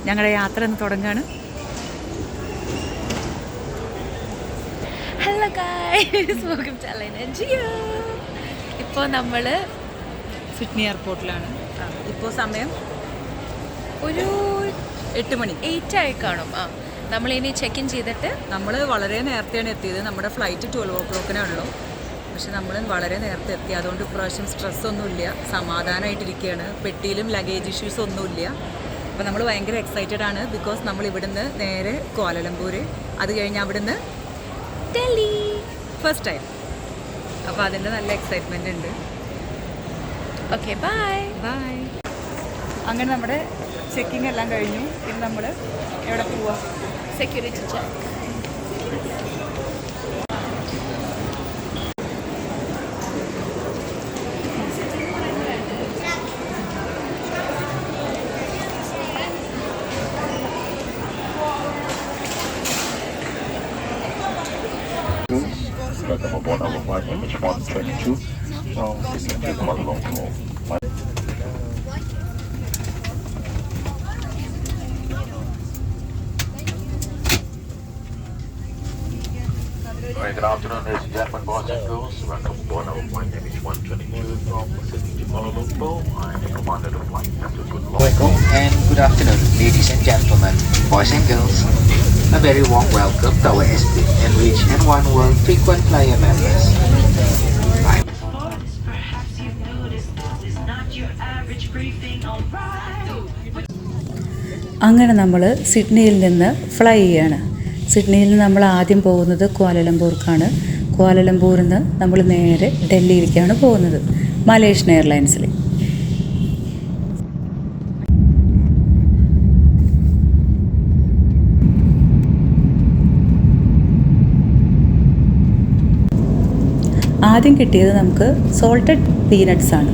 ഞങ്ങളുടെ യാത്ര ഒന്ന് തുടങ്ങുകയാണ്. Hello guys, welcome to Alain and Geo. ഇപ്പോൾ നമ്മൾ സിഡ്നി എയർപോർട്ടിലാണ്. ഇപ്പോൾ സമയം ഒരു 8 മണി 8 ആയി കാണും. നമ്മളിനി ചെക്ക് ഇൻ ചെയ്തിട്ട് നമ്മൾ വളരെ നേരത്തെയാണ് എത്തിയത്. നമ്മുടെ ഫ്ലൈറ്റ് 12 o'clock ഉള്ളൂ. പക്ഷെ നമ്മൾ വളരെ നേരത്തെ എത്തി. അതുകൊണ്ട് ഇപ്രാവശ്യം സ്ട്രെസ്സൊന്നുമില്ല, സമാധാനമായിട്ടിരിക്കുകയാണ്. പെട്ടിയിലും ലഗേജ് ഇഷ്യൂസ് ഒന്നുമില്ല. അപ്പോൾ നമ്മൾ ഭയങ്കര എക്സൈറ്റഡ് ആണ്. ബിക്കോസ് നമ്മൾ ഇവിടുന്ന് നേരെ കോലലംപൂർ, അത് കഴിഞ്ഞ് അവിടുന്ന് ഡൽഹി ഫസ്റ്റ് ടൈം. അപ്പോൾ അതിൻ്റെ നല്ല എക്സൈറ്റ്മെൻ്റ് ഉണ്ട്. Okay, bye bye. അങ്ങനെ നമ്മുടെ ചെക്കിങ് എല്ലാം കഴിഞ്ഞു. ഇനി നമ്മൾ എവിടെ പോവാം? Security check. Welcome aboard our flight MH122 from Sydney to Kuala Lumpur. Good afternoon, ladies and gentlemen, boys and girls. Welcome aboard our flight MH122 from Sydney to Kuala Lumpur. I am the commander of the flight, Captain Goodlaw. Welcome and good afternoon, ladies and gentlemen, boys and girls. A very warm welcome to our esteemed and rich and one world frequent flyer members. അങ്ങനെ നമ്മൾ സിഡ്നിയിൽ നിന്ന് fly ചെയ്യാണ്. സിഡ്നിയിൽ നമ്മൾ ആദ്യം പോകുന്നത് ക്വാലലംപൂർക്കാണ്. ക്വാലലംപൂരിൽ നിന്ന് നമ്മൾ നേരെ ഡൽഹിയിലേക്കാണ് പോകുന്നത്, മലേഷ്യൻ എയർലൈൻസിൽ. ആദ്യം കിട്ടിയത് നമുക്ക് സോൾട്ടഡ് പീനട്ട്സ് ആണ്.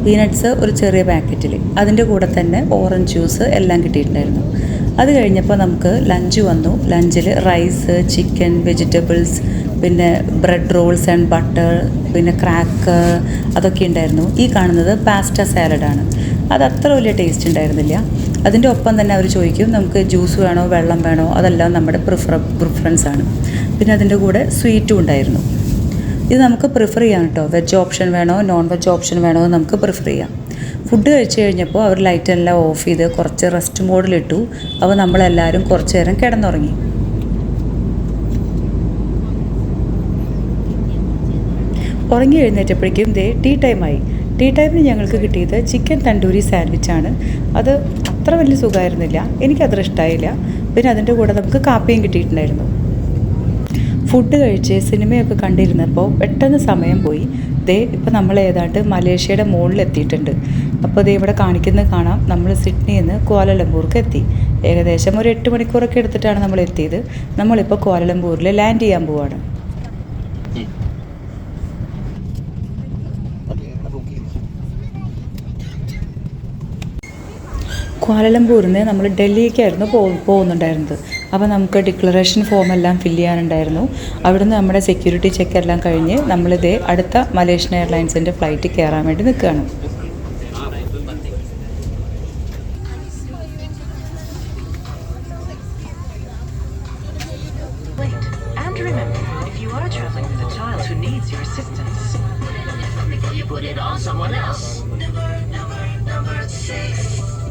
പീനട്ട്സ് ഒരു ചെറിയ പാക്കറ്റിൽ, അതിൻ്റെ കൂടെ തന്നെ ഓറഞ്ച് ജ്യൂസ് എല്ലാം കിട്ടിയിട്ടുണ്ടായിരുന്നു. അത് കഴിഞ്ഞപ്പോൾ നമുക്ക് ലഞ്ച് വന്നു. ലഞ്ചിൽ റൈസ്, ചിക്കൻ, വെജിറ്റബിൾസ്, പിന്നെ ബ്രെഡ് റോൾസ് ആൻഡ് ബട്ടർ, പിന്നെ ക്രാക്കർ, അതൊക്കെ ഉണ്ടായിരുന്നു. ഈ കാണുന്നത് പാസ്റ്റ സാലഡാണ്. അത് അത്ര വലിയ ടേസ്റ്റ് ഉണ്ടായിരുന്നില്ല. അതിൻ്റെ ഒപ്പം തന്നെ അവർ ചോദിക്കും നമുക്ക് ജ്യൂസ് വേണോ വെള്ളം വേണോ, അതെല്ലാം നമ്മുടെ പ്രിഫറൻസ് ആണ്. പിന്നെ അതിൻ്റെ കൂടെ സ്വീറ്റും ഉണ്ടായിരുന്നു. ഇത് നമുക്ക് പ്രിഫർ ചെയ്യാം കേട്ടോ. വെജ് ഓപ്ഷൻ വേണോ നോൺ വെജ് ഓപ്ഷൻ വേണോ എന്ന് നമുക്ക് പ്രിഫർ ചെയ്യാം. ഫുഡ് കഴിച്ച് കഴിഞ്ഞപ്പോൾ അവർ ലൈറ്റെല്ലാം ഓഫ് ചെയ്ത് കുറച്ച് റെസ്റ്റ് മോഡിലിട്ടു. അപ്പോൾ നമ്മളെല്ലാവരും കുറച്ച് നേരം കിടന്നുറങ്ങി. ഉറങ്ങി എഴുന്നേറ്റപ്പോഴേക്കും ടീ ടൈമായി. ടീ ടൈമിന് ഞങ്ങൾക്ക് കിട്ടിയത് ചിക്കൻ തണ്ടൂരി സാൻഡ്വിച്ചാണ്. അത് അത്ര വലിയ സുഖമായിരുന്നില്ല, എനിക്കത്ര ഇഷ്ടമായില്ല. പിന്നെ അതിൻ്റെ കൂടെ നമുക്ക് കാപ്പിയും കിട്ടിയിട്ടുണ്ടായിരുന്നു. ഫുഡ് കഴിച്ച് സിനിമയൊക്കെ കണ്ടിരുന്നപ്പോൾ പെട്ടെന്ന് സമയം പോയി. ഇപ്പോൾ നമ്മൾ ഏതാണ്ട് മലേഷ്യയുടെ മുകളിലെത്തിയിട്ടുണ്ട്. അപ്പോൾ ഇവിടെ കാണിക്കുന്നത് കാണാം. നമ്മൾ സിഡ്നിയിൽ നിന്ന് ക്വാലലംപൂർക്ക് എത്തി. ഏകദേശം ഒരു 8 മണിക്കൂറൊക്കെ എടുത്തിട്ടാണ് നമ്മൾ എത്തിയത്. നമ്മളിപ്പോൾ ക്വാലലംപൂരിൽ ലാൻഡ് ചെയ്യാൻ പോവാണ്. ക്വാലലംപൂരിൽ നിന്ന് നമ്മൾ ഡൽഹിക്കായിരുന്നു പോകുന്നുണ്ടായിരുന്നത്. അപ്പോൾ നമുക്ക് ഡിക്ലറേഷൻ ഫോമെല്ലാം ഫില്ല് ചെയ്യാനുണ്ടായിരുന്നു. അവിടുന്ന് നമ്മുടെ സെക്യൂരിറ്റി ചെക്ക് എല്ലാം കഴിഞ്ഞ് നമ്മളിതേ അടുത്ത മലേഷ്യൻ എയർലൈൻസിൻ്റെ ഫ്ലൈറ്റ് കയറാൻ വേണ്ടി നിൽക്കുകയാണ്.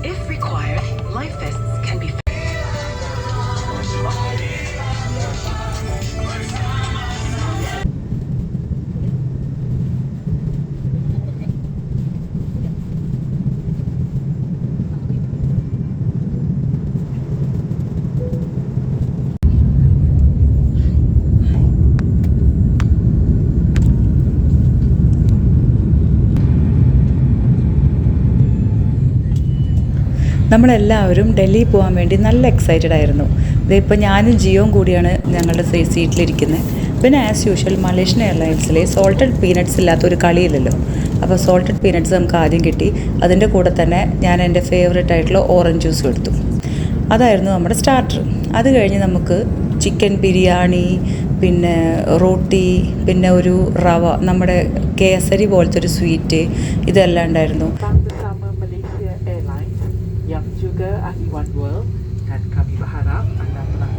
If required, life vests can be നമ്മളെല്ലാവരും ഡൽഹി പോകാൻ വേണ്ടി നല്ല എക്സൈറ്റഡ് ആയിരുന്നു. ഇതിപ്പോൾ ഞാനും ജിയോയും കൂടിയാണ് ഞങ്ങളുടെ സീറ്റിലിരിക്കുന്നത്. പിന്നെ ആസ് യൂഷ്വൽ മലേഷ്യൻ എയർലൈൻസിലെ സോൾട്ടഡ് പീനട്ട്സ് ഇല്ലാത്തൊരു കളിയില്ലല്ലോ. അപ്പോൾ സോൾട്ടഡ് പീനട്ട്സ് നമുക്ക് ആദ്യം കിട്ടി. അതിൻ്റെ കൂടെ തന്നെ ഞാൻ എൻ്റെ ഫേവറേറ്റ് ആയിട്ടുള്ള ഓറഞ്ച് ജ്യൂസും എടുത്തു. അതായിരുന്നു നമ്മുടെ സ്റ്റാർട്ടർ. അത് കഴിഞ്ഞ് നമുക്ക് ചിക്കൻ ബിരിയാണി, പിന്നെ റോട്ടി, പിന്നെ ഒരു റവ, നമ്മുടെ കേസരി പോലത്തെ ഒരു സ്വീറ്റ്, ഇതെല്ലാം ഉണ്ടായിരുന്നു. Yang juga Ahli Wan World, dan kami berharap anda telah